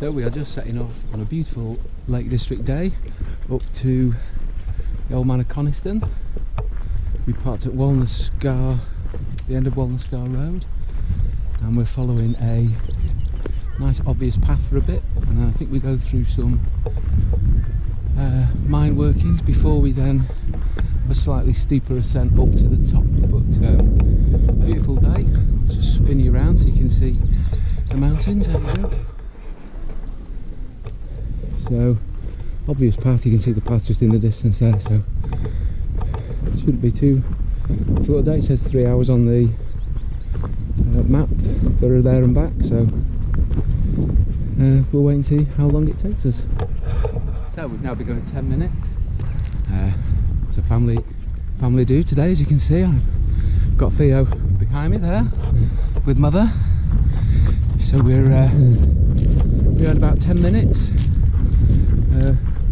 So we are just setting off on a beautiful Lake District day up to the Old Man of Coniston. We parked at Walnut Scar, the end of Walnut Scar Road, and we're following a nice obvious path for a bit, and then I think we go through some mine workings before we then have a slightly steeper ascent up to the top. But beautiful day. I'll just spin you around so you can see the mountains. There we go. So obvious path, you can see the path just in the distance there, so it shouldn't be too short a day. It says 3 hours on the map for there and back, so we'll wait and see how long it takes us. So we've now been going 10 minutes. It's a family do today, as you can see. I've got Theo behind me there with mother, so we're at about 10 minutes.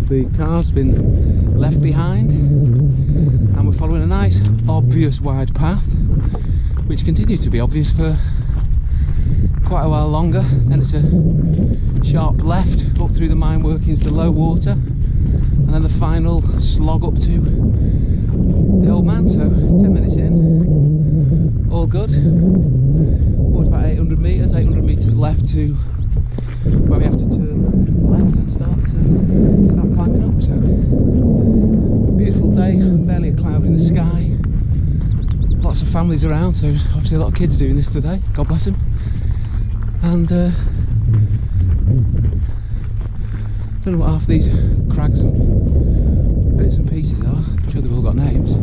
The car's been left behind and we're following a nice obvious wide path which continues to be obvious for quite a while longer. Then it's a sharp left up through the mine workings to low water, and then the final slog up to the Old Man. So 10 minutes in, all good. Walked about 800 metres left to where we have to turn left and start climbing up. So beautiful day, barely a cloud in the sky, lots of families around, so obviously a lot of kids doing this today, God bless them. And don't know what half these crags and bits and pieces are. I'm sure they've all got names. I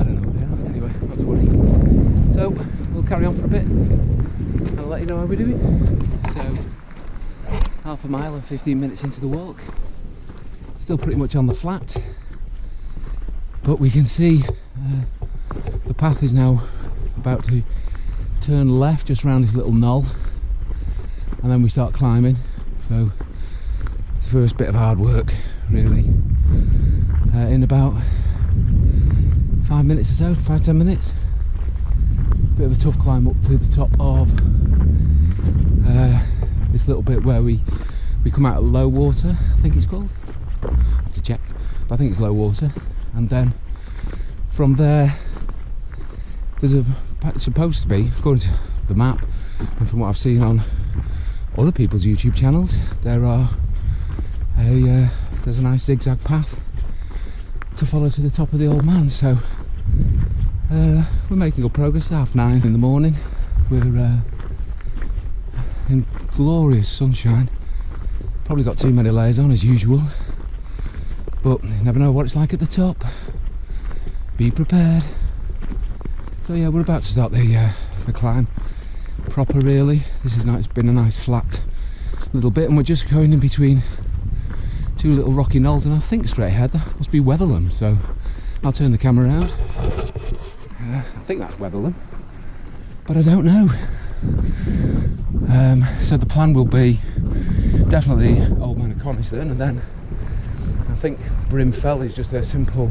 don't know what they are. Anyway, not to worry. So we'll carry on for a bit and I'll let you know how we're doing. So half a mile and 15 minutes into the walk. Still pretty much on the flat, but we can see the path is now about to turn left just round this little knoll, and then we start climbing. So it's the first bit of hard work really, in about 5 minutes or so, 5-10 minutes. Bit of a tough climb up to the top of this little bit where we come out at low water, I think it's called, to check, but I think it's low water. And then from there there's supposed to be, according to the map and from what I've seen on other people's YouTube channels, there's a nice zigzag path to follow to the top of the Old Man. So we're making good progress. It's 9:30 in the morning. We're in glorious sunshine. Probably got too many layers on as usual, but you never know what it's like at the top. Be prepared. So yeah, we're about to start the climb proper really. This is nice, it's been a nice flat little bit, and we're just going in between two little rocky knolls, and I think straight ahead that must be Weatherlam, so I'll turn the camera around. I think that's Weatherlam, but I don't know. So the plan will be definitely Old Man of Coniston, and then I think Brim Fell is just a simple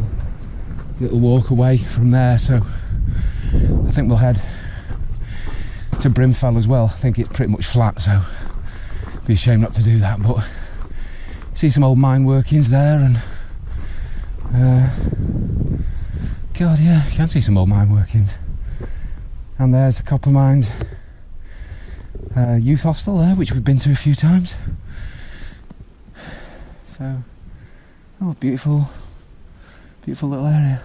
little walk away from there, so I think we'll head to Brim Fell as well. I think it's pretty much flat, so it'd be a shame not to do that, but see some old mine workings there, and God, yeah, you can see some old mine workings. And there's the copper mines youth hostel there, which we've been to a few times. So, oh, beautiful little area.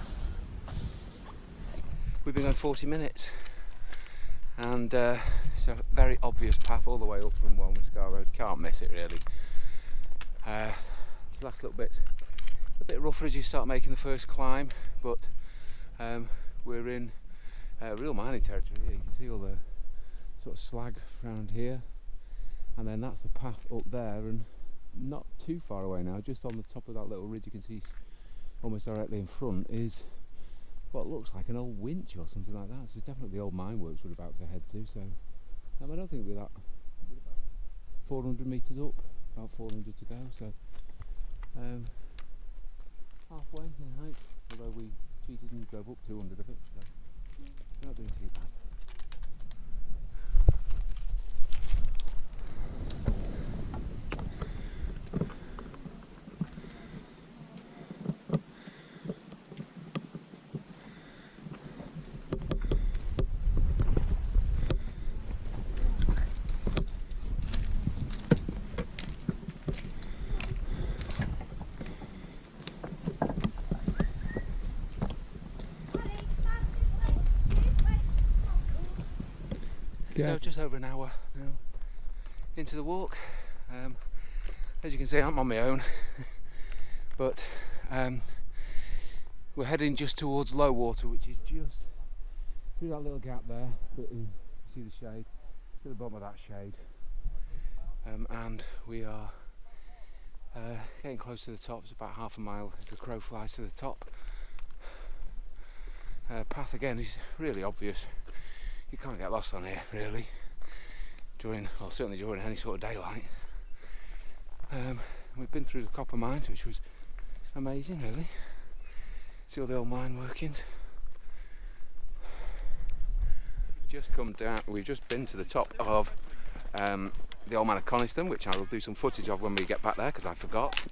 We've been going 40 minutes, and it's a very obvious path all the way up from Walnut Scar Road. Can't miss it really. This last little bit a bit rougher as you start making the first climb, but we're in real mining territory here. You can see all the sort of slag around here, and then that's the path up there, and not too far away now, just on the top of that little ridge you can see almost directly in front is what looks like an old winch or something like that. So definitely the old mine works we're about to head to. So I don't think we're about 400 metres up, about 400 to go, so halfway in height, although we cheated and drove up 200 of it, so we're not doing too bad. So just over an hour now into the walk. As you can see, I'm on my own, but we're heading just towards low water, which is just through that little gap there. But you see the shade, to the bottom of that shade, and we are getting close to the top. It's about half a mile as the crow flies to the top. Path again is really obvious. You can't get lost on here really certainly during any sort of daylight. We've been through the copper mines, which was amazing really. See all the old mine workings. We've just been to the top of the Old Man of Coniston, which I will do some footage of when we get back there because I forgot.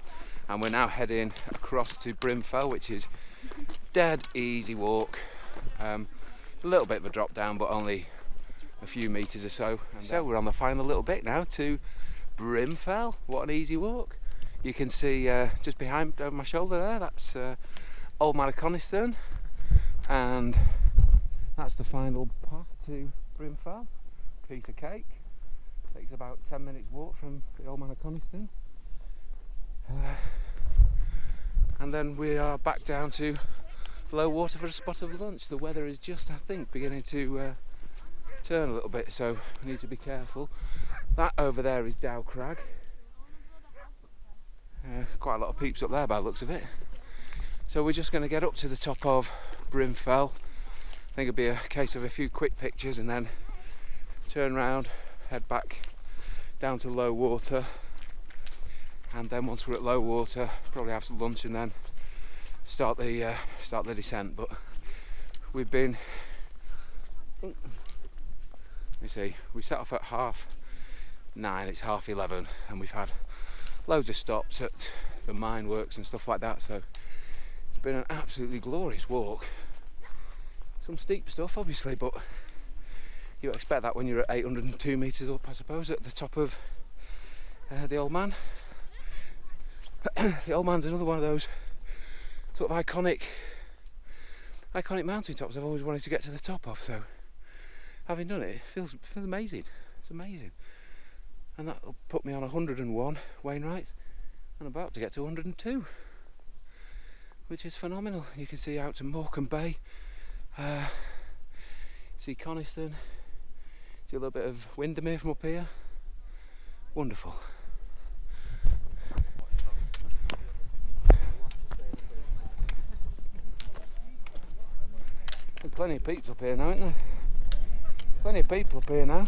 And we're now heading across to Brim Fell, which is dead easy walk. A little bit of a drop down, but only a few metres or so. And so we're on the final little bit now to Brim Fell. What an easy walk. You can see just behind over my shoulder there, that's Old Man of Coniston, and that's the final path to Brim Fell. Piece of cake. Takes about 10 minutes walk from the Old Man of Coniston. And then we are back down to low water for a spot of lunch. The weather is just, I think, beginning to turn a little bit, so we need to be careful. That over there is Dow Crag. Quite a lot of peeps up there by the looks of it. So we're just going to get up to the top of Brim Fell. I think it'll be a case of a few quick pictures and then turn round, head back down to low water, and then once we're at low water, probably have some lunch and then start the descent. But we've been, let me see, we set off at 9:30, it's 11:30, and we've had loads of stops at the mine works and stuff like that, so it's been an absolutely glorious walk. Some steep stuff obviously, but you expect that when you're at 802 metres up, I suppose, at the top of the Old Man. The Old Man's another one of those sort of iconic mountain tops I've always wanted to get to the top of, so having done it, it feels amazing. It's amazing. And that'll put me on 101 Wainwright, and I'm about to get to 102, which is phenomenal. You can see out to Morecambe Bay, see Coniston, see a little bit of Windermere from up here. Wonderful. There's plenty of peeps up here now, isn't there? Plenty of people up here now.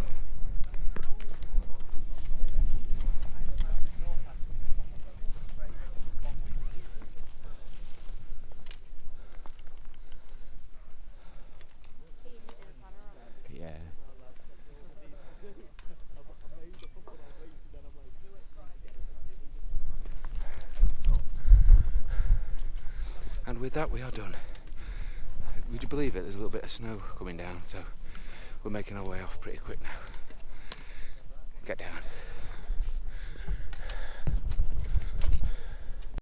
Yeah. And with that we are done. Would you believe it? There's a little bit of snow coming down, so we're making our way off pretty quick now.